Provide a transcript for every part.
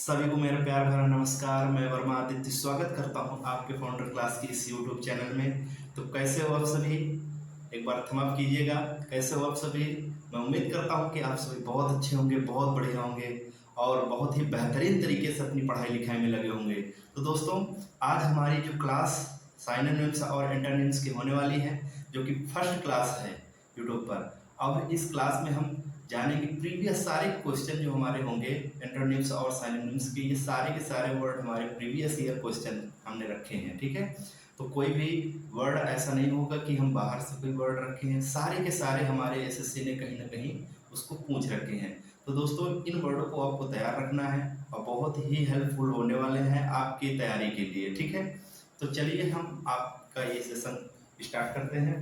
सभी को मेरा प्यार भरा नमस्कार। मैं वर्मा आदित्य स्वागत करता हूं आपके फाउंडर क्लास की इस यूट्यूब चैनल में। तो कैसे हो आप सभी? एक बार थम अप कीजिएगा। कैसे हो आप सभी? मैं उम्मीद करता हूं कि आप सभी बहुत अच्छे होंगे, बहुत बढ़िया होंगे और बहुत ही बेहतरीन तरीके से अपनी पढ़ाई लिखाई में लगे होंगे। तो दोस्तों, आज हमारी जो क्लास साइनोनिम्स और एंटोनिम्स की होने वाली है, जो कि फर्स्ट क्लास है यूट्यूब पर। अब इस क्लास में हम जानेंगे प्रीवियस सारे क्वेश्चन जो हमारे होंगे एंटोनिम्स और साइनोनिम्स के। ये सारे के सारे वर्ड हमारे प्रीवियस ईयर क्वेश्चन हमने रखे हैं, ठीक है। तो कोई भी वर्ड ऐसा नहीं होगा कि हम बाहर से कोई वर्ड रखे हैं, सारे के सारे हमारे एसएससी ने कहीं ना कहीं उसको पूछ रखे हैं। तो दोस्तों, इन वर्डों को आपको तैयार रखना है और बहुत ही हेल्पफुल होने वाले हैं आपकी तैयारी के लिए, ठीक है। तो चलिए हम आपका ये सेशन स्टार्ट करते हैं।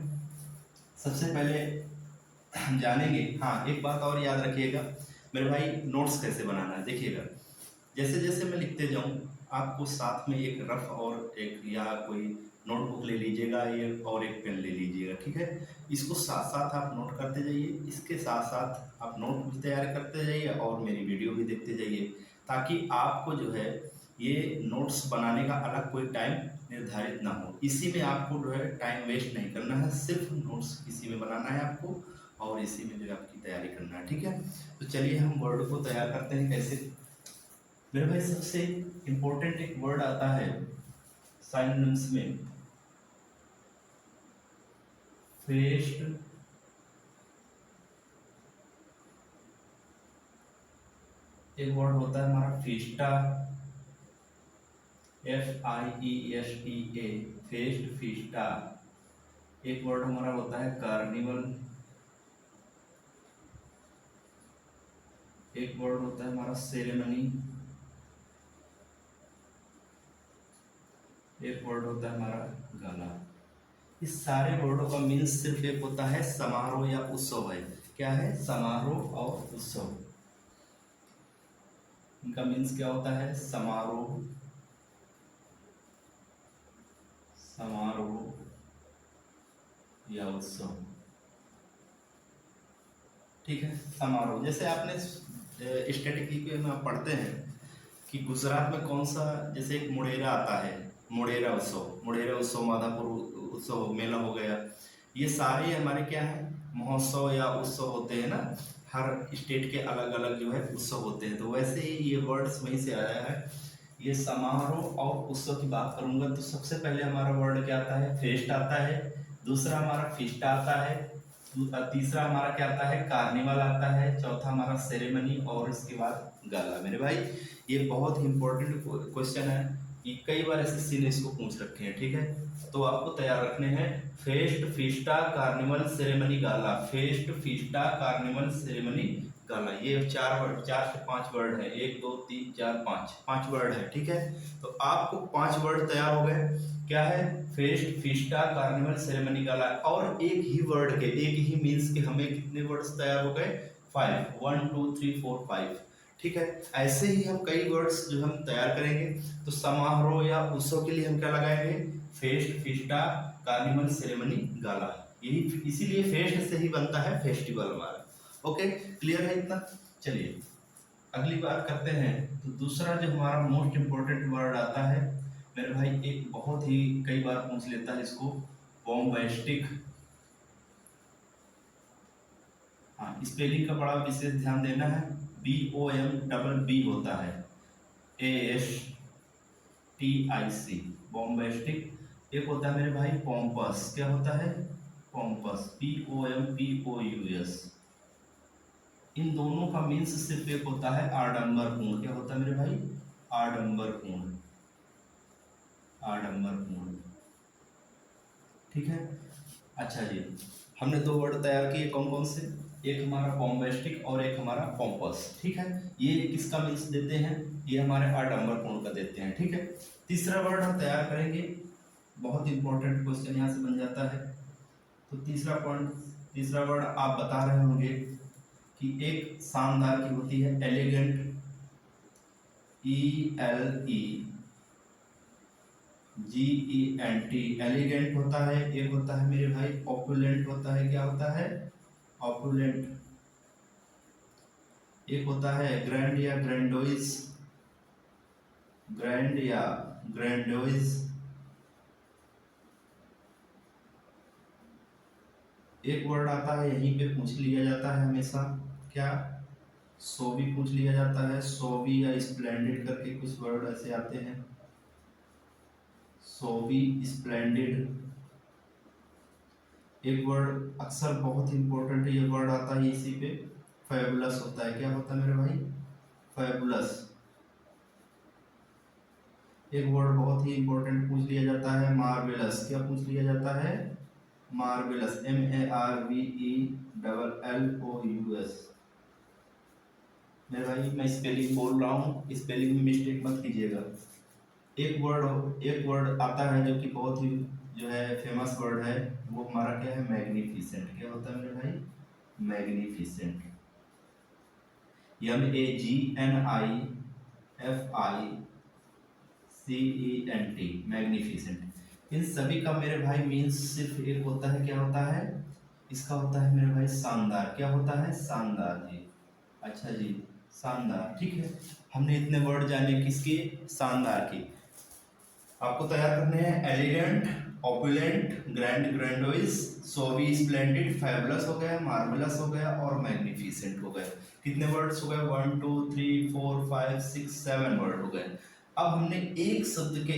सबसे पहले हम जानेंगे, हाँ एक बात और याद रखिएगा मेरे भाई, नोट्स कैसे बनाना है। देखिएगा, जैसे जैसे मैं लिखते जाऊं, आपको साथ में एक रफ और एक या कोई नोटबुक ले लीजिएगा ये, और एक पेन ले लीजिएगा, ठीक है। इसको साथ साथ आप नोट करते जाइए, इसके साथ साथ आप नोट भी तैयार करते जाइए और मेरी वीडियो भी देखते जाइए, ताकि आपको जो है ये नोट्स बनाने का अलग कोई टाइम निर्धारित ना हो। इसी में आपको जो है टाइम वेस्ट नहीं करना है, सिर्फ नोट्स इसी में बनाना है आपको और इसी में जो है आपकी तैयारी करना है, ठीक है। तो चलिए हम वर्ड को तैयार करते हैं कैसे। मेरे भाई, सबसे इंपॉर्टेंट एक वर्ड आता है साइनोनिम्स में, फेस्ट। एक वर्ड होता है हमारा फेस्टा, FIESTA, फेस्ट, फेस्टा। एक वर्ड हमारा होता है कार्निवल। एक वर्ड होता है हमारा सेरेमनी। एक वर्ड होता है हमारा गाला। इस सारे वर्डों का मीन्स सिर्फ एक होता है, समारोह या उत्सव है। क्या है? समारोह और उत्सव। इनका मीन्स क्या होता है? समारोह, समारोह या उत्सव, ठीक है। समारोह, जैसे आपने स्टैटिस्टिक्स में आप पढ़ते हैं कि गुजरात में कौन सा, जैसे एक मुडेरा आता है, मुडेरा उत्सव, मुडेरा उत्सव, माधापुर उत्सव मेला हो गया। ये सारे हमारे क्या है, महोत्सव या उत्सव होते हैं ना। हर स्टेट के अलग अलग जो है उत्सव होते हैं। तो वैसे ही ये वर्ड्स वहीं से आया है। ये समारोह और उत्सव की बात करूंगा तो सबसे पहले हमारा वर्ड क्या आता है? फेस्ट आता है। दूसरा हमारा फिस्टा आता है। तीसरा हमारा क्या आता है? कार्निवल आता है। चौथा हमारा सेरेमनी और इसके बाद गाला। मेरे भाई, ये बहुत ही इंपॉर्टेंट क्वेश्चन है कि कई बार एसएससी ने इसको पूछ रखे हैं, ठीक है। तो आपको तैयार रखने हैं फेस्ट, फिस्टा, कार्निवल, सेरेमनी, गाला। फेस्ट, फिस्टा, कार्निवल, सेरेमनी, गाला। ये चार वर्ड, 4 से 5 वर्ड है। 1 2 3 4 5, 5 वर्ड है, ठीक है। तो आपको 5 वर्ड तैयार हो गए। क्या है? फेस्ट, फिस्टा, कार्निवल, सेरेमनी, गाला। और एक ही वर्ड के, एक ही मीन्स के हमें कितने वर्ड्स तैयार हो गए? 5, 1 2 3 4 5, ठीक है। ऐसे ही हम कई वर्ड्स जो हम तैयार करेंगे। तो समारोह या उत्सव के लिए हम क्या लगाएंगे? फेस्ट, फिस्टा, कार्निवल, सेरेमनी, गाला। यही, इसीलिए फेस्ट से ही बनता है फेस्टिवल हमारा। ओके, क्लियर है इतना? चलिए अगली बात करते हैं। तो दूसरा जो हमारा मोस्ट इंपोर्टेंट वर्ड आता है मेरे भाई, एक बहुत ही कई बार पूछ लेता है इसको, बॉम्बास्टिक। हाँ, स्पेलिंग का बड़ा विशेष ध्यान देना है। BOMBB होता है, ASTIC, बॉम्बास्टिक। एक होता है मेरे भाई पॉम्पस। क्या होता है? Pompous, POMPOUS। इन दोनों का मीन्स सिर्फ एक होता है, आडंबरपूर्ण। क्या होता है मेरे भाई? आडंबरपूर्ण, आडंबरपूर्ण, ठीक है। अच्छा जी, हमने 2 वर्ड तैयार किए, कौन कौन से? एक हमारा बॉम्बास्टिक और एक हमारा पॉम्पस, ठीक है। ये किसका मीन्स देते हैं? ये हमारे आडंबरपूर्ण का देते हैं, ठीक है। तीसरा वर्ड हम तैयार करेंगे, बहुत इंपॉर्टेंट क्वेश्चन यहाँ से बन जाता है। तो तीसरा पॉइंट, तीसरा वर्ड आप बता रहे होंगे कि एक शानदार की होती है, एलिगेंट, ELEGENT, एलिगेंट होता है। एक होता है मेरे भाई ऑपुलेंट होता है। क्या होता है? ऑपुलेंट। एक होता है ग्रैंड या ग्रैंडोइस। ग्रैंड या ग्रैंडोइज। एक वर्ड आता है यहीं पे पूछ लिया जाता है हमेशा, क्या? सो भी पूछ लिया जाता है, सो भी या स्प्लेंडेड करके कुछ वर्ड ऐसे आते हैं, सो भी, स्प्लेंडेड। एक वर्ड अक्सर बहुत इंपॉर्टेंट है, ये वर्ड आता है इसी पे, फैबुलस होता है। क्या होता है मेरे भाई? फैबुलस। एक वर्ड बहुत ही इंपॉर्टेंट पूछ लिया जाता है, मार्वेलस। क्या पूछ लिया जाता है? Marvellous, MARVELLOUS। मेरे भाई मैं स्पेलिंग बोल रहा हूँ, स्पेलिंग में मिस्टेक मत कीजिएगा। एक वर्ड आता है जो कि बहुत ही जो है फेमस वर्ड है, वो हमारा क्या है? मैग्निफिसेंट। क्या होता है मेरे भाई? मैग्निफिसेंट। MAGNIFICENT, magnificent. इन सभी का मेरे भाई मीन्स सिर्फ एक होता है, क्या होता है? इसका होता है मेरे भाई शानदार। क्या होता है? शानदार जी। अच्छा जी, शानदार, ठीक है। हमने इतने वर्ड जाने किसके? शानदार की। आपको तैयार करने हैं elegant, opulent, grand, grandiose, suave, splendid, fabulous हो गया, मार्वेलस हो गया और मैग्निफिसेंट हो गए। कितने वर्ड्स हो गए? 1 2 3 4 5 6 7 वर्ड हो गए। अब हमने एक शब्द के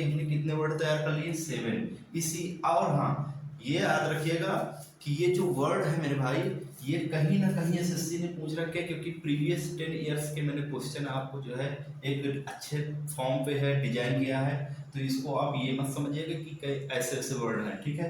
हमने कितने वर्ड तैयार कर लिए? 7। इसी और हाँ, ये याद रखिएगा कि ये जो वर्ड है मेरे भाई, ये कहीं ना कहीं एसएससी ने पूछ रखे हैं, क्योंकि प्रीवियस 10 इयर्स के मैंने क्वेश्चन आपको जो है एक अच्छे फॉर्म पे है डिजाइन किया है। तो इसको आप ये मत समझिएगा कि कई ऐसे ऐसे वर्ड हैं, ठीक है।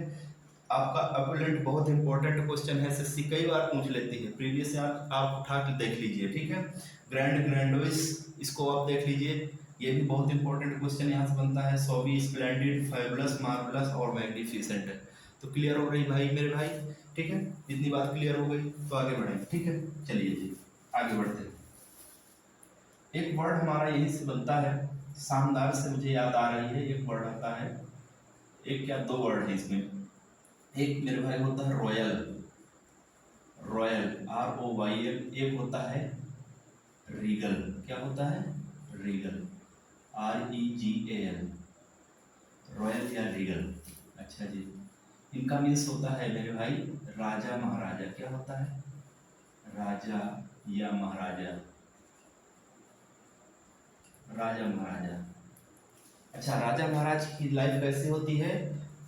आपका अपोलेंट बहुत इंपॉर्टेंट क्वेश्चन है, एसएससी कई बार पूछ लेती है, प्रीवियस आप उठा के देख लीजिए, ठीक है। ग्रैंड, ग्रैंडोइस, इसको आप देख लीजिए, ये भी बहुत इंपॉर्टेंट क्वेश्चन यहाँ से बनता है। सोवी, स्प्लेंडेड, फैबुलस, मार्वेलस और मैग्निफिसेंट है। तो क्लियर हो रही भाई मेरे भाई, ठीक है। इतनी बात क्लियर हो गई तो आगे बढ़ेंगे, ठीक है। चलिए जी आगे बढ़ते हैं। एक वर्ड हमारा यहीं से बनता है, शानदार से मुझे याद आ रही है, एक वर्ड आता है, एक क्या दो वर्ड है इसमें। एक मेरे भाई होता है रॉयल, रॉयल ROYL। एक होता है रीगल। क्या होता है? रीगल, REGAL, रॉयल या रीगल। अच्छा जी, इनका मीन्स होता है मेरे भाई राजा महाराजा। क्या होता है? राजा या महाराजा, राजा महाराजा। अच्छा, राजा महाराज की लाइफ कैसी होती है?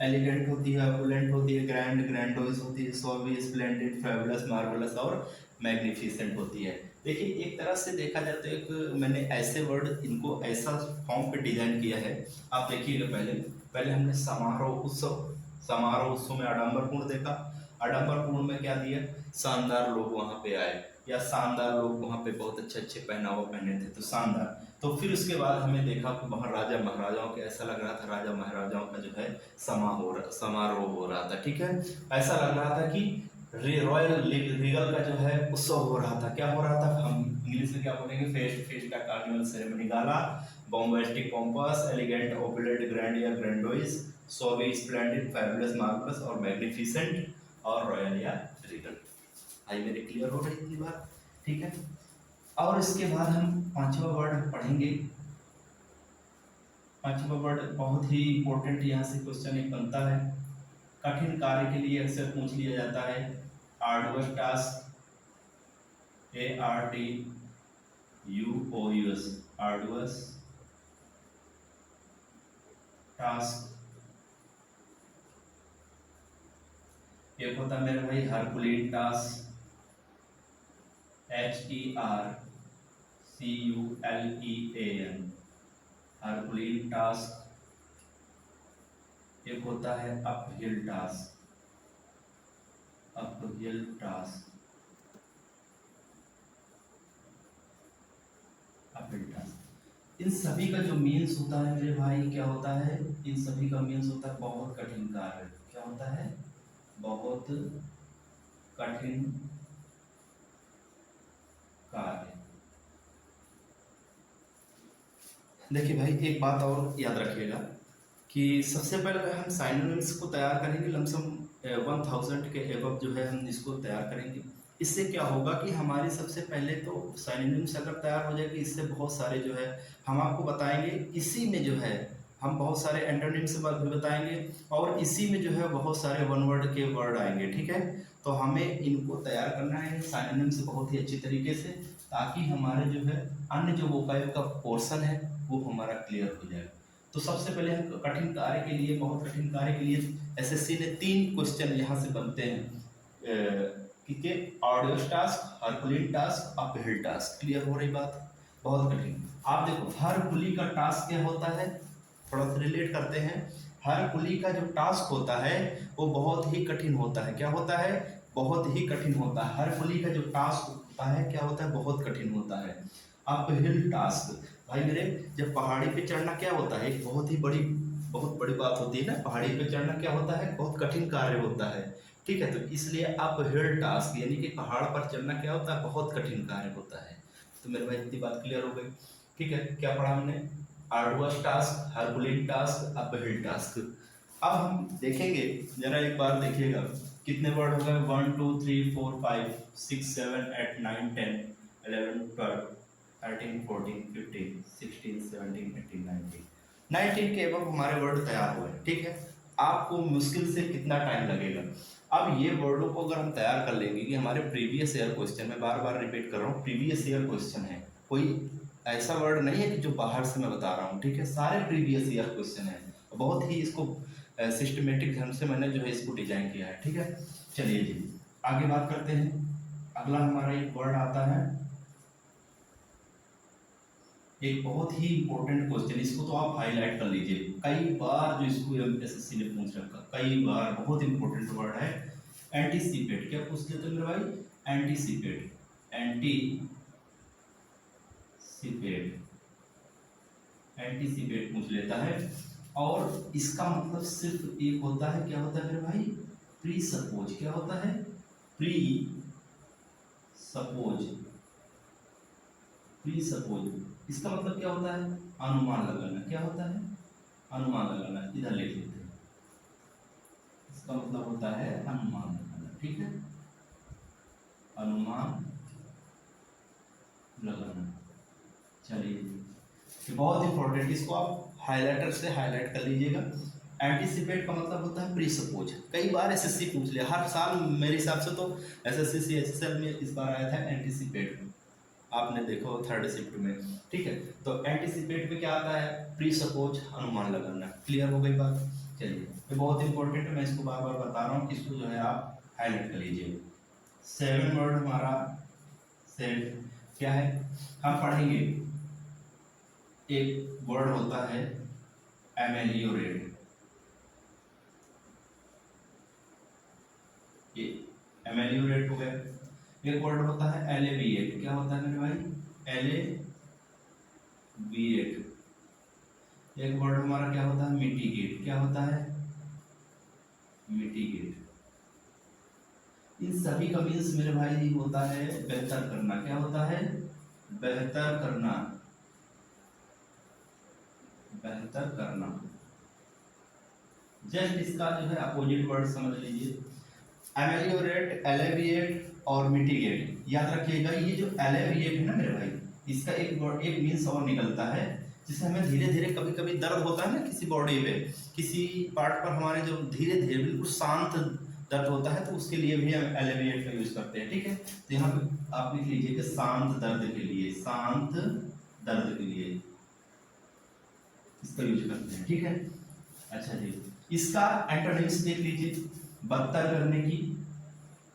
एलिगेंट होती है, अपुलेंट होती है, ग्रैंड, ग्रैंडोइज होती है, सोवी, स्प्लेंडेड, फैबुलस, मार्वेलस और मैग्निफिसेंट होती है। देखिए एक तरह से देखा जाए तो एक मैंने ऐसे वर्ड इनको ऐसा फॉर्म पे डिजाइन किया है। आप देखिएगा, पहले पहले हमने समारोह उत्सव, समारोह उत्सव में आडंबरपूर्ण देखा। आडंबरपूर्ण में क्या दिया? शानदार लोग वहाँ पे आए, या शानदार लोग वहाँ पे बहुत अच्छे अच्छे पहनावा पहने थे, तो शानदार। तो फिर उसके बाद हमने देखा कि वहाँ राजा महाराजाओं के, ऐसा लग रहा था राजा महाराजाओं का जो है समारोह हो रहा था, ठीक है। ऐसा लग रहा था कि रॉयल रीगल का जो है उत्सव हो रहा था। क्या हो रहा था? हम इंग्लिश में क्या बोलेंगे? फेस्टा कार्निवल सेरेमनी गाला, बॉम्बास्टिक पोम्पस, एलिगेंट, ओपुलेंट, ग्रैंड या ग्रैंडोइस, सोवी, स्प्लेंडेड, फैबुलस, मार्वेलस और मैग्निफिसेंट और रॉयल या रीगल। आई मेरे क्लियर हो रही इतनी बात, ठीक है। और इसके बाद हम पांचवा वर्ड पढ़ेंगे। पांचवा वर्ड बहुत ही इंपॉर्टेंट, यहाँ से क्वेश्चन एक बनता है, कठिन कार्य के लिए अक्सर पूछ लिया जाता है। Arduous task, ARDUOUS, arduous task. एक होता है मेरे भाई herculean task, HERCULEAN, herculean task. एक होता है uphill task, uphill task, uphill task. इन सभी का जो मीन्स होता है मेरे भाई क्या होता है? इन सभी का मीन्स होता है बहुत कठिन कार्य। क्या होता है? बहुत कठिन कार्य। देखिए भाई एक बात और याद रखिएगा कि सबसे पहले हम साइनोनिम्स को तैयार करेंगे, लमसम 1000 के एबव जो है हम इसको तैयार करेंगे। इससे क्या होगा कि हमारी सबसे पहले तो सिनोनिम्स अगर तैयार हो जाएगी, इससे बहुत सारे जो है हम आपको बताएंगे। इसी में जो है हम बहुत सारे एंटोनिम्स भी बताएंगे, और इसी में जो है बहुत सारे वन वर्ड के वर्ड आएंगे, ठीक है। तो हमें इनको तैयार करना है सिनोनिम्स बहुत ही अच्छी तरीके से, ताकि हमारे जो है अन्य जो वोकैब का पोर्शन है वो हमारा क्लियर हो जाए। तो सबसे पहले हम कठिन कार्य के लिए, बहुत कठिन कार्य के लिए एसएससी ने 3 क्वेश्चन यहाँ से बनते हैं कि arduous task, herculean task, uphill task. Clear हो रही बात? बहुत कठिन। आप देखो हरकुली का टास्क क्या होता है, थोड़ा सा रिलेट करते हैं। हरकुली का जो टास्क होता है वो बहुत ही कठिन होता है। क्या होता है? बहुत ही कठिन होता है। हरकुली का जो टास्क होता है क्या होता है? बहुत कठिन होता है। अपहिल टास्क, भाई मेरे, जब पहाड़ी पे चढ़ना क्या होता है, एक बहुत बड़ी बात होती है ना। पहाड़ी पे चढ़ना क्या होता है? बहुत कठिन कार्य होता है, ठीक है। तो इसलिए अपहिल टास्क यानी कि पहाड़ पर चढ़ना क्या होता है? बहुत कठिन कार्य होता है। तो मेरे भाई इतनी बात क्लियर हो गई, ठीक है। क्या पढ़ा हमने? Arduous task, herculean task, uphill task. अब हम देखेंगे, जरा एक बार देखिएगा कितने वर्ड हो गए। 1 2 3 4 5 6 7 8 9 10 11 12 13 14 15 16 17 18 19 19 के अब हमारे वर्ड तैयार हुए, ठीक है। आपको मुश्किल से कितना टाइम लगेगा? अब ये वर्डों को अगर हम तैयार कर लेंगे कि हमारे प्रीवियस ईयर क्वेश्चन, मैं बार बार रिपीट कर रहा हूँ, प्रीवियस ईयर क्वेश्चन है, कोई ऐसा वर्ड नहीं है कि जो बाहर से मैं बता रहा हूँ, ठीक है। सारे प्रीवियस ईयर क्वेश्चन है, बहुत ही इसको सिस्टमेटिक ढंग से मैंने जो है इसको डिजाइन किया है, ठीक है। चलिए जी आगे बात करते हैं। अगला हमारा एक वर्ड आता है, एक बहुत ही इंपॉर्टेंट क्वेश्चन, इसको तो आप हाईलाइट कर लीजिए। कई बार जो इसको एसएससी ने पूछ रखा, कई बार, बहुत इंपॉर्टेंट वर्ड है। एंटीसिपेट, क्या पूछ लेते मेरे भाई? एंटीसिपेट, एंटीसिपेट, एंटीसिपेट पूछ लेता है। और इसका मतलब सिर्फ एक होता है, क्या होता है मेरे भाई? Pre suppose. क्या होता है? Pre suppose, pre suppose. इसका मतलब क्या होता है? अनुमान लगाना। क्या होता है? अनुमान लगाना। इधर लिख लेते हैं, इसका मतलब होता है अनुमान लगाना, ठीक है। अनुमान लगाना। चलिए ये बहुत इंपॉर्टेंट, इसको आप हाइलाइटर से हाईलाइट कर लीजिएगा। एंटीसिपेट का मतलब होता है प्री सपोज। कई बार एसएससी पूछ लिया, हर साल मेरे हिसाब से तो एसएससी सीएचएसएल में इस बार आया था एंटीसिपेट, आपने देखो थर्ड शिफ्ट में, ठीक है। तो एंटीसिपेट में क्या आता है? प्री सपोज, अनुमान लगाना। क्लियर हो गई बात? चलिए ये बहुत इंपॉर्टेंट है, मैं इसको बार बार बता रहा हूँ, इसको जो है आप हाईलाइट कर लीजिए। 7 वर्ड हमारा सेट क्या है? हम पढ़ेंगे, एक वर्ड होता है एमेलियोरेट, ये एमेलियोरेट हो गया। एक वर्ड होता है एलेविएट। क्या होता है मेरे भाई? एलेविएट। एक वर्ड हमारा क्या होता है? मिटिगेट। क्या होता है? मिटिगेट। इन सभी का मीन्स मेरे भाई होता है बेहतर करना। क्या होता है? बेहतर करना, बेहतर करना। जस्ट इसका जो है अपोजिट वर्ड समझ लीजिए। एमेलियोरेट, एलेविएट और मिटिगेट, याद रखिएगा। ये जो एलेविएट है ना मेरे भाई, इसका एक वर्ड, एक मीन्स और निकलता है, जिससे हमें धीरे धीरे, कभी कभी दर्द होता है ना किसी बॉडी पे, किसी पार्ट पर हमारे, जो धीरे धीरे बिल्कुल शांत दर्द होता है, तो उसके लिए भी हम एलेविएट का यूज करते हैं, ठीक है। तो यहाँ पे आप लिख लीजिए कि शांत दर्द के लिए, शांत दर्द के लिए इसका यूज करते हैं, ठीक है। अच्छा जी, इसका एंटोनिम्स देख लीजिए। बदतर करने की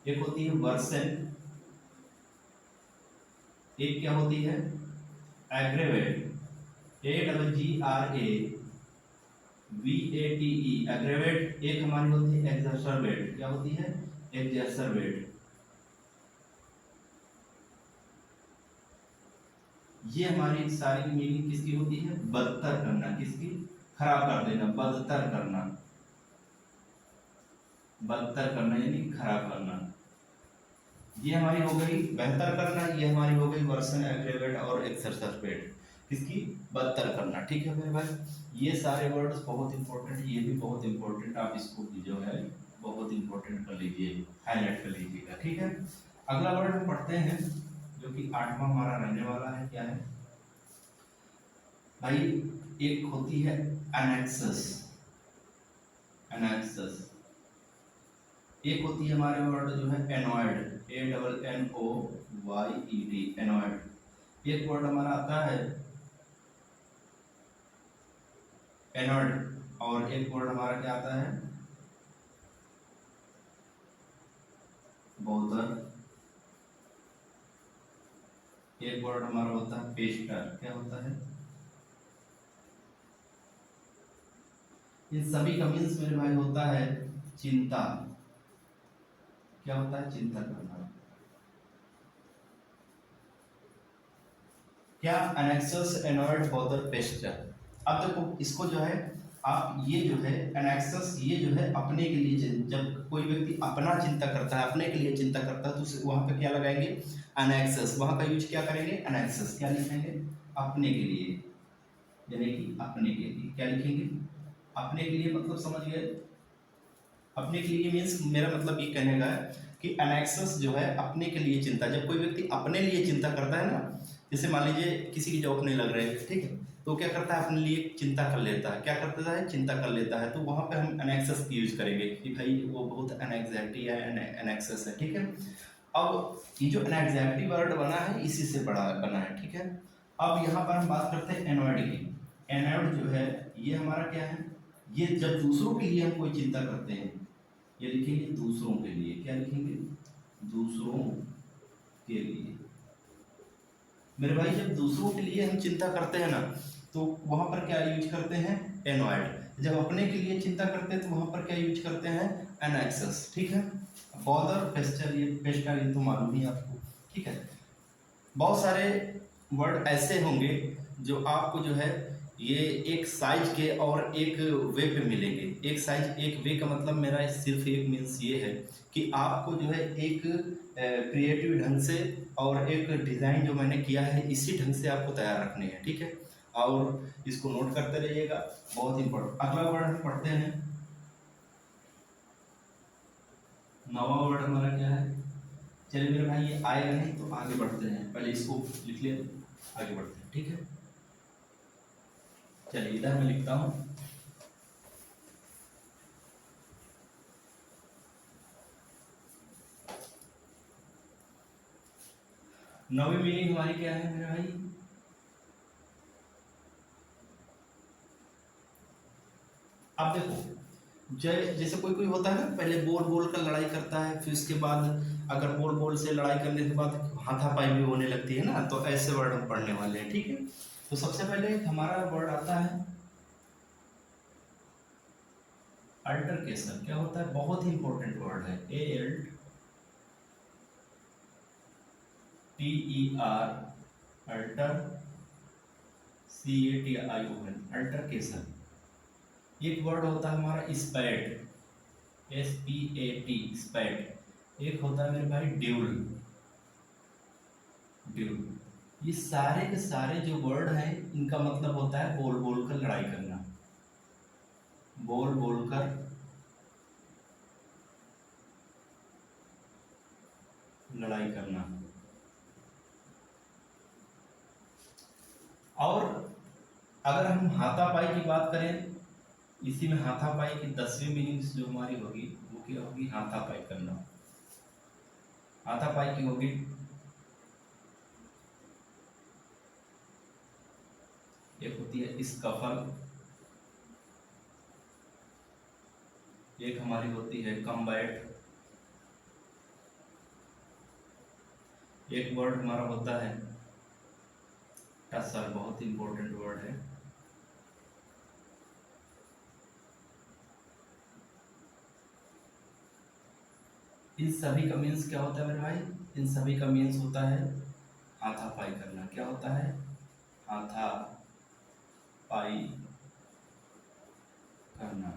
एक होती है वर्सन, एक क्या होती है? Aggravate, AGGRAVATE, aggravate. एक हमारी होती है एग्जर्सरवेट। क्या होती है? एग्जर्सरवेट। ये हमारी सारी मीनिंग किसकी होती है? बदतर करना। किसकी? खराब कर देना, बदतर करना, बदतर करना यानी खराब करना। ये हमारी हो गई बेहतर करना, ये हमारी हो गई वर्सन, एग्रेवेट और एक्सरसरवेट। किसकी? बदतर करना, ठीक है मेरे भाई। ये सारे वर्ड्स बहुत इंपॉर्टेंट, ये भी बहुत इंपॉर्टेंट, आप इसको भी जो है बहुत इंपॉर्टेंट कर लीजिए, हाईलाइट कर लीजिएगा, ठीक है। अगला वर्ड हम पढ़ते हैं जो कि 8वां हमारा रहने वाला है, क्या है भाई? एक होती है एनेक्सस, एनेक्सस। एक होती है हमारे वर्ड जो है एनॉयड, ANNOYED, एनॉयड। एक वर्ड हमारा आता है एनॉयड, और एक वर्ड हमारा क्या आता है बोथर। एक वर्ड हमारा होता है पेस्टर, क्या होता है? इन सभी का मीन्स मेरे भाई होता है चिंता। क्या होता है? चिंता करना। क्या? एनेक्सस, एनॉयड, बॉदर, पेस्टर। अब देखो इसको जो है आप ये जो है एनेक्सस, ये जो है अपने के लिए जब कोई व्यक्ति अपना चिंता करता है, अपने के लिए चिंता करता है, तो वहां पे क्या लगाएंगे? एनेक्सस। वहां का यूज क्या करेंगे? एनेक्सस। क्या लिखेंगे? अपने के लिए, यानी कि अपने के लिए क्या लिखेंगे? अपने के लिए मतलब समझ गए? अपने के लिए मीन्स मेरा मतलब ये कहने का है कि एनेक्सस जो है अपने के लिए चिंता। जब कोई व्यक्ति अपने लिए चिंता करता है ना, जैसे मान लीजिए किसी की जॉब नहीं लग रही है, ठीक है, तो क्या करता है? अपने लिए चिंता कर लेता है। क्या करता है? चिंता कर लेता है। तो वहां पे हम एनेक्सस की यूज करेंगे कि भाई वो बहुत एनेक्साइटी है, एनेक्सस है, ठीक है। अब ये जो एनेक्साइटी वर्ड बना है इसी से बना है, ठीक है। अब यहाँ पर हम बात करते हैं एनॉयड की। एनॉयड जो है ये हमारा क्या है? ये जब दूसरों के लिए हम कोई चिंता करते हैं, ये लिखेंगे दूसरों के लिए। क्या लिखेंगे? दूसरों के लिए। मेरे भाई जब दूसरों के लिए हम चिंता करते हैं ना, तो वहां पर क्या यूज करते हैं? एनॉयड। जब अपने के लिए चिंता करते हैं तो वहां पर क्या यूज करते हैं? एनेक्सस, ठीक है। बॉदर, पेस्टर, ये पेस्टर ये तो मालूम ही आपको, ठीक है। बहुत सारे वर्ड ऐसे होंगे जो आपको जो है ये एक साइज के और एक वे पे मिलेंगे। एक साइज एक वे का मतलब मेरा सिर्फ एक मीन्स ये है कि आपको जो है एक क्रिएटिव ढंग से और एक डिज़ाइन जो मैंने किया है इसी ढंग से आपको तैयार रखने हैं, ठीक है। और इसको नोट करते रहिएगा, बहुत इंपॉर्टेंट। अगला वर्ड हम पढ़ते हैं, नवा वर्ड हमारा क्या है? चलिए मेरे भाई ये आएगा नहीं तो आगे बढ़ते हैं, पहले इसको लिख ले, आगे बढ़ते हैं, ठीक है। चलिए इधर मैं लिखता हूं, नवी मीनिंग हमारी क्या है मेरे भाई? अब देखो जैसे कोई कोई होता है ना, पहले बोल बोल कर लड़ाई करता है, फिर उसके बाद अगर बोल बोल से लड़ाई करने के बाद हाथापाई भी होने लगती है ना, तो ऐसे वर्ड हम पढ़ने वाले हैं, ठीक है। तो सबसे पहले हमारा वर्ड आता है अल्टरकेशन। क्या होता है? बहुत ही इंपॉर्टेंट वर्ड है, ALTER, अल्टर, CATION, अल्टरकेशन। एक वर्ड होता है हमारा स्पैट, SPAT, स्पैट। एक होता है मेरे भाई ड्यूल, ड्यूल। ये सारे के सारे जो वर्ड हैं इनका मतलब होता है बोल बोल कर लड़ाई करना, बोल बोल कर लड़ाई करना। और अगर हम हाथापाई की बात करें, इसी में हाथापाई की 10वीं मीनिंग जो हमारी होगी वो क्या होगी? हाथापाई करना। हाथापाई की होगी एक होती है स्कफल, एक हमारी होती है कम्बैट, एक वर्ड हमारा होता है टसल, बहुत इंपॉर्टेंट वर्ड है। इन सभी का मीन्स क्या होता है मेरे भाई? इन सभी का मीन्स होता है हाथापाई करना। क्या होता है? हाथापाई करना।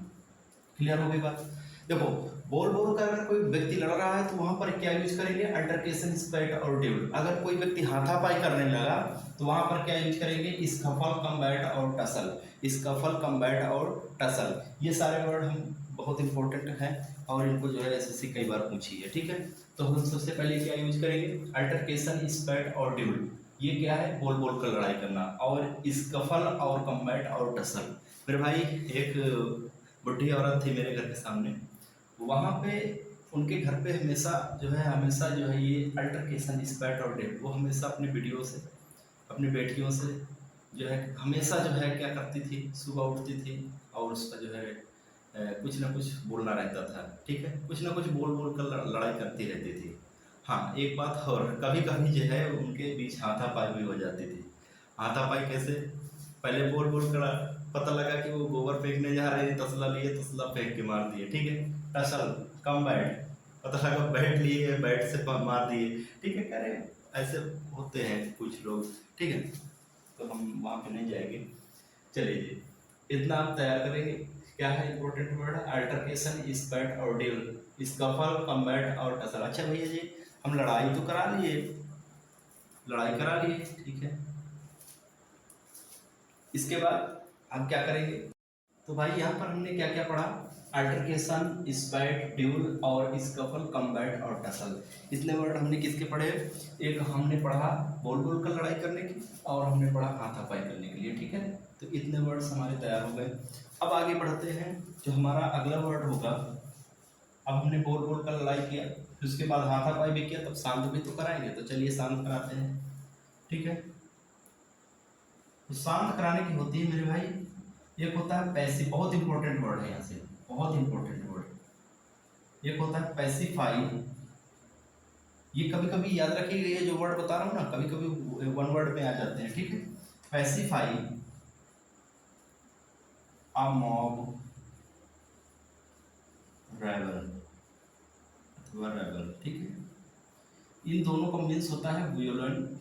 क्लियर हो गई बात? देखो बोल बोल कर अगर कोई व्यक्ति लड़ रहा है तो वहां पर क्या यूज करेंगे? अल्टरकेशन, स्पैट और ड्यूल। अगर कोई व्यक्ति हाथापाई करने लगा तो वहां पर क्या यूज करेंगे? स्कफल, कम्बैट और टसल। स्कफल, कम्बैट और टसल, ये सारे वर्ड हम बहुत इंपॉर्टेंट हैं, और इनको जो है एसएससी कई बार पूछी है, ठीक है। तो हम सबसे पहले क्या यूज करेंगे, अल्टरकेशन, स्पैट और ड्यूल। ये क्या है, बोल बोल कर लड़ाई करना, और स्कफल और कम्बैट और टसल। मेरे भाई एक बुढ़ी औरत थी मेरे घर के सामने, वहाँ पे उनके घर पे हमेशा जो है ये अल्टरकेशन, स्पैट और ड्यूल, वो हमेशा अपनी वीडियो से, अपनी बेटियों से जो है हमेशा जो है क्या करती थी, सुबह उठती थी और उसका जो है कुछ ना कुछ बोलना रहता था, ठीक है, कुछ ना कुछ बोल बोल कर लड़ाई करती रहती थी। हाँ, एक बात और, कभी कभी जो है उनके बीच हाथापाई भी हो जाती थी। हाथापाई कैसे, पहले बोल बोल कर पता लगा कि वो गोबर फेंकने जा रहे हैं, तसला लिए, तसला फेंक के मार दिए, ठीक है। टसल, कम बैट, पता लगा बैट लिए, बैट से मार दिए, ठीक है। कह रहे ऐसे होते हैं कुछ लोग, ठीक है। तो हम वहाँ पे नहीं जाएंगे, चलिए जी, इतना आप तैयार करेंगे। क्या है इंपॉर्टेंट वर्ड, अल्टरकेशन, स्पैट और ड्यूल, स्कफल, कम्बैट और टसल। अच्छा भैया जी, हम लड़ाई तो करा लिए, लड़ाई करा लिए, ठीक है, इसके बाद आप क्या करेंगे। तो भाई यहाँ पर हमने क्या क्या पढ़ा, अल्टरकेशन, स्पैट, ड्यूल और स्कफल, कम्बैट और टसल। इतने वर्ड हमने किसके पढ़े, एक हमने पढ़ा बोल बोल कर लड़ाई करने की, और हमने पढ़ा हाथापाई करने के लिए, ठीक है। तो इतने वर्ड्स हमारे तैयार हो गए। अब आगे बढ़ते हैं, जो हमारा अगला वर्ड होगा, अब हमने बोल बोल कर लड़ाई किया, फिर उसके बाद हाथापाई भी किया, तब शांत भी तो कराएंगे, तो चलिए शांत कराते हैं, ठीक है। तो शांत कराने की होती है मेरे भाई, एक होता है पैसिव, बहुत इंपॉर्टेंट वर्ड है यहाँ से, बहुत इंपॉर्टेंट वर्ड। एक होता है पैसिफाई, ये कभी कभी याद रखिएगा, ये जो वर्ड बता रहा हूँ ना, कभी कभी वन वर्ड में आ जाते हैं, ठीक है। पैसिफाई अ मॉब, रेबल अथवा रेबल, ठीक है। इन दोनों का मीन्स होता है वियोलेंट,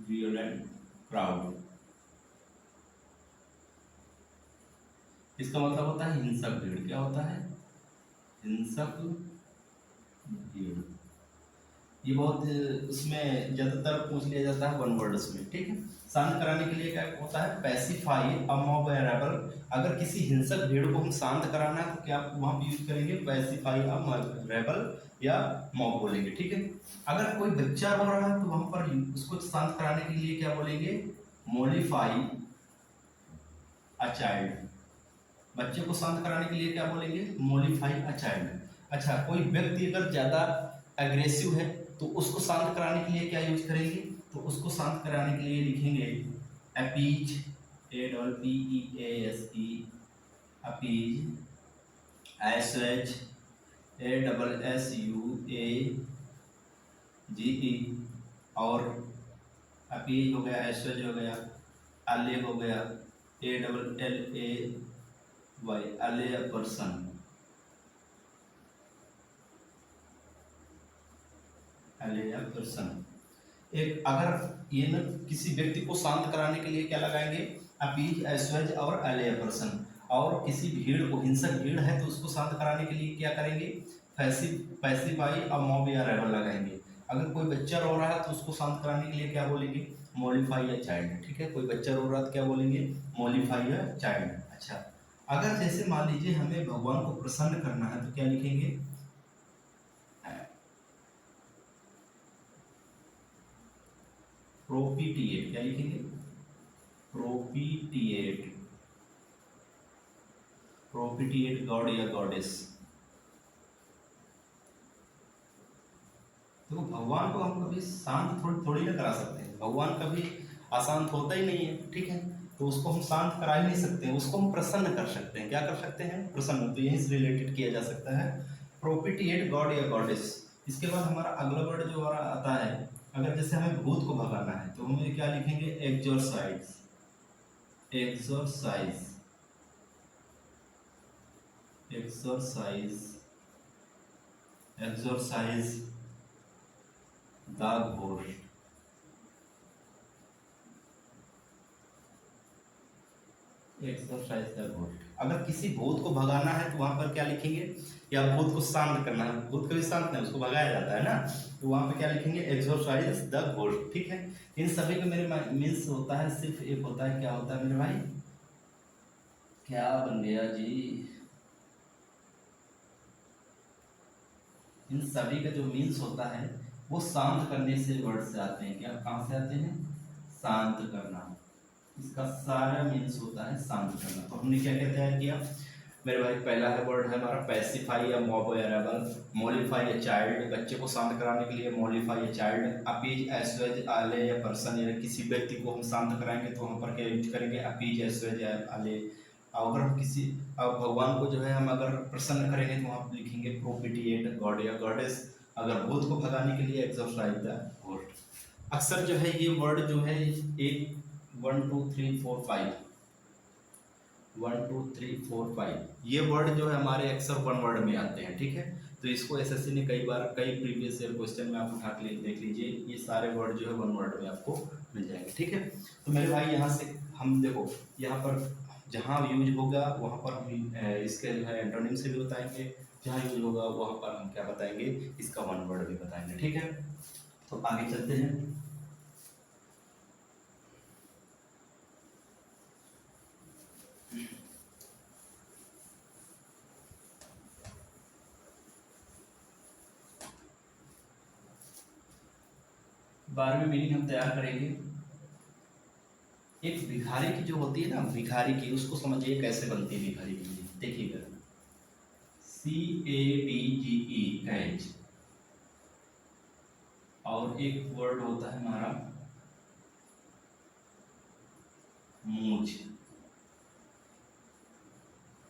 वियोलेंट क्राउड। इसका मतलब होता है हिंसक भीड़। क्या होता है, हिंसक भीड़। ये बहुत उसमें ज्यादातर पूछ लिया जाता है वन वर्ड उसमें, ठीक है। शांत कराने के लिए क्या होता है, पैसिफाई अ मॉब या रेबल। अगर किसी हिंसक भीड़ को हम शांत कराना है तो क्या वहां पे यूज करेंगे, पैसिफाई अ रेबल या मॉब बोलेंगे, ठीक है। अगर कोई बच्चा रो रहा है तो वहां पर उसको शांत कराने के लिए क्या बोलेंगे, मोलिफाई अ चाइल्ड। बच्चे को शांत कराने के लिए क्या बोलेंगे, मोलिफाई अ चाइल्ड। अच्छा, कोई व्यक्ति अगर ज्यादा एग्रेसिव है तो उसको शांत कराने के लिए क्या यूज करेंगे, तो उसको शांत कराने के लिए लिखेंगे appease, A double P E A S E, appease, assuage, A double S U A G E, और अपीज हो गया, एसएच हो गया, अले हो गया, A double L A Y, allay a person, अले अ पर्सन। एक अगर ये न किसी व्यक्ति को शांत कराने के लिए क्या लगाएंगे, अपीज, एसवेज और अले अ पर्सन। और किसी भीड़ को, हिंसक भीड़ है तो उसको शांत कराने के लिए क्या करेंगे, पैसिफाई और मॉब या रेबल लगाएंगे। अगर कोई बच्चा रो रहा है तो उसको शांत कराने के लिए क्या बोलेंगे, मोलिफाई या चाइल्ड, ठीक है। कोई बच्चा रो रहा है तो क्या बोलेंगे, मोलिफाई या चाइल्ड। अच्छा, अगर जैसे मान लीजिए हमें भगवान को प्रसन्न करना है तो क्या लिखेंगे, प्रोपिटिएट। क्या लिखेंगे, प्रोपिटिएट, प्रोपिटिएट गॉड या गॉडेस। देखो भगवान को हम कभी शांत थोड़ी ना करा सकते हैं, भगवान कभी अशांत होता ही नहीं है, ठीक है। तो उसको हम शांत करा ही नहीं सकते हैं, उसको हम प्रसन्न कर सकते हैं। क्या कर सकते हैं, प्रसन्न। तो यहीं से रिलेटेड किया जा सकता है, प्रोपिटिएट गॉड या गॉडेस। इसके बाद हमारा अगला वर्ड जो हमारा आता है, अगर जैसे हमें भूत को भगाना है तो हम क्या लिखेंगे, exorcise, exorcise, exorcise, exorcise the ghost, exorcise the ghost. अगर किसी भूत को भगाना है तो वहां पर क्या लिखेंगे, या भूत को शांत करना है, भूत कभी शांत नहीं, उसको भगाया जाता है ना, तो वहां पे क्या लिखेंगे, एक्सरसाइज द घोस्ट, ठीक है। इन सभी का मेरे मीन्स होता है, सिर्फ एक होता है, क्या होता है मेरे भाई, क्या बन गया जी, इन सभी का जो मीन्स होता है वो शांत करने से वर्ड से आते हैं। क्या कहाँ से आते हैं? शांत करना। इसका सारा मीन्स होता है शांत करना। तो हमने क्या क्या तैयार किया मेरे भाई? पहला है वर्ड है हमारा पैसिफाई या मॉब वेरिएबल, मॉडिफाई या चाइल्ड, बच्चे को शांत कराने के लिए मॉडिफाई या चाइल्ड, अपीज एसवेज आले या पर्सन, या किसी व्यक्ति को हम शांत कराएंगे तो वहाँ पर क्या यूज करेंगे? अपीज एसवेज आले। अगर हम किसी अब भगवान को जो है हम अगर प्रसन्न करेंगे तो वहाँ लिखेंगे प्रोपिटिएट गॉड या गॉडेस। अगर भूत को भगाने के लिए एक्सॉर्साइज द घोस्ट। अक्सर जो है ये वर्ड जो है एक 1 2 3 4 5 1 2 3 4 5 ये वर्ड जो है हमारे अक्सर वन वर्ड में आते हैं। ठीक है, तो इसको एसएससी ने कई बार कई प्रीवियस ईयर क्वेश्चन में आप उठा के देख लीजिए, ये सारे वर्ड जो है वन वर्ड में आपको मिल जाएंगे। ठीक है, तो मेरे भाई यहाँ से हम देखो यहाँ पर जहाँ यूज होगा वहाँ पर हम इसके जो है एंटोनिम से भी बताएंगे, जहाँ यूज होगा वहाँ पर हम क्या बताएंगे? इसका वन वर्ड भी बताएंगे। ठीक है, तो आगे चलते हैं। बारहवीं मीनिंग हम तैयार करेंगे। एक भिखारी की जो होती है ना, भिखारी की, उसको समझिए कैसे बनती है भिखारी की। देखिएगा, CABGE कैच, और एक वर्ड होता है हमारा मूंछ।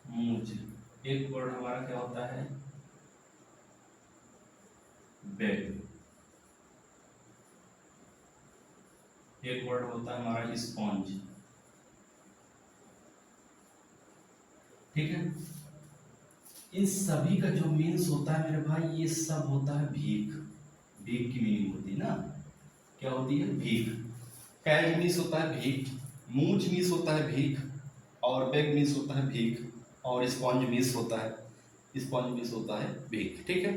मूंछ। एक वर्ड हमारा क्या होता है? बेग। एक वर्ड होता है हमारा स्पॉन्ज। ठीक है, इन सभी का जो मीन्स होता है मेरे भाई, ये सब होता है भीख। भीख की मीनिंग होती है ना, क्या होती है? भीख। कैच मीन्स होता है भीख, मूंछ मीन्स होता है भीख, और बैग मीन्स होता है भीख, और स्पॉन्ज मीन्स होता है भीख। ठीक है,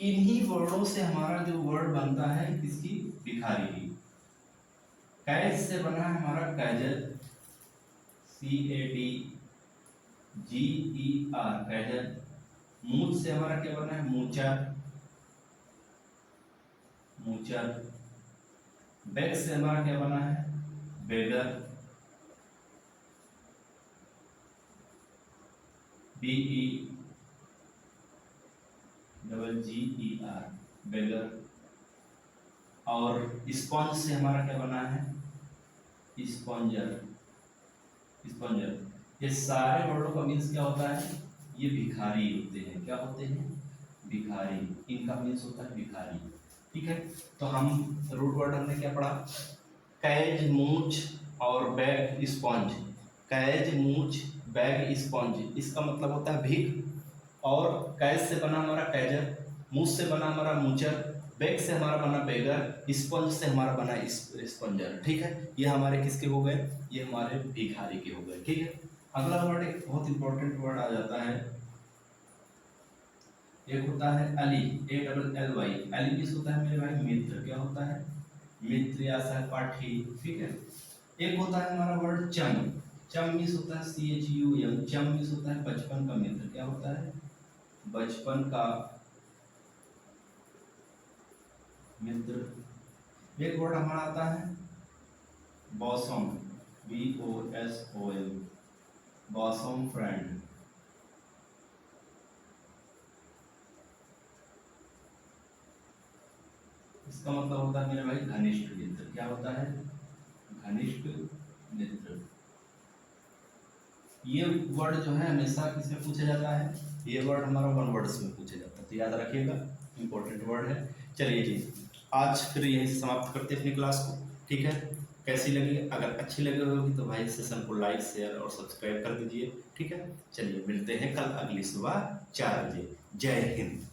इन्हीं वर्डों से हमारा जो वर्ड बनता है किसकी? भिखारी की। कैच से बना है हमारा कैजर, CADGER कैजर। मूंछ से हमारा क्या बना है? मूचर। बैग से हमारा क्या बना है? बेगर, BEGGER बेगर। और स्पॉन्ज से हमारा क्या बना है? स्पॉन्जर। ये सारे वर्डों का मीन्स क्या होता है? ये भिखारी होते हैं। क्या होते हैं? भिखारी। इनका मीन्स होता है भिखारी। ठीक है, तो हम रूट वर्ड हमने क्या पढ़ा? कैज, मूंछ और बैग, स्पॉन्ज। कैज, मूंछ, बैग, स्पॉन्ज, इसका मतलब होता है भीख। और कैज से बना हमारा कैजर, मूंछ से बना हमारा मूचर, बैग से हमारा बना बेगर, स्पंज से हमारा बना स्पंजर। ठीक है, ये हमारे किसके हो गए? ये हमारे भिखारी के हो गए। ठीक है, अगला वर्ड एक बहुत इंपॉर्टेंट वर्ड आ जाता है, एक होता है अली, ALLY। अली किस होता है मेरे भाई? मित्र। क्या होता है? मित्र या सहपाठी। ठीक है, एक होता है हमारा वर्ड चम। चम मीन्स होता है CHUM। चम मीन्स होता है बचपन का मित्र। क्या होता है? बचपन का मित्र। एक वर्ड हमारा आता है बॉसम, BOSOM, बॉसम फ्रेंड। इसका मतलब होता है मेरे भाई घनिष्ठ मित्र। क्या होता है? घनिष्ठ मित्र। ये वर्ड जो है हमेशा किसमें पूछा जाता है? ये वर्ड हमारा वन वर्ड्स में पूछा जाता है, तो याद रखिएगा, इंपॉर्टेंट वर्ड है। चलिए जी, आज फिर यहीं से समाप्त करते हैं अपनी क्लास को। ठीक है, कैसी लगी? अगर अच्छी लगी होगी तो भाई सेशन को लाइक, शेयर और सब्सक्राइब कर दीजिए। ठीक है, चलिए मिलते हैं कल अगली सुबह 4 बजे। जय हिंद।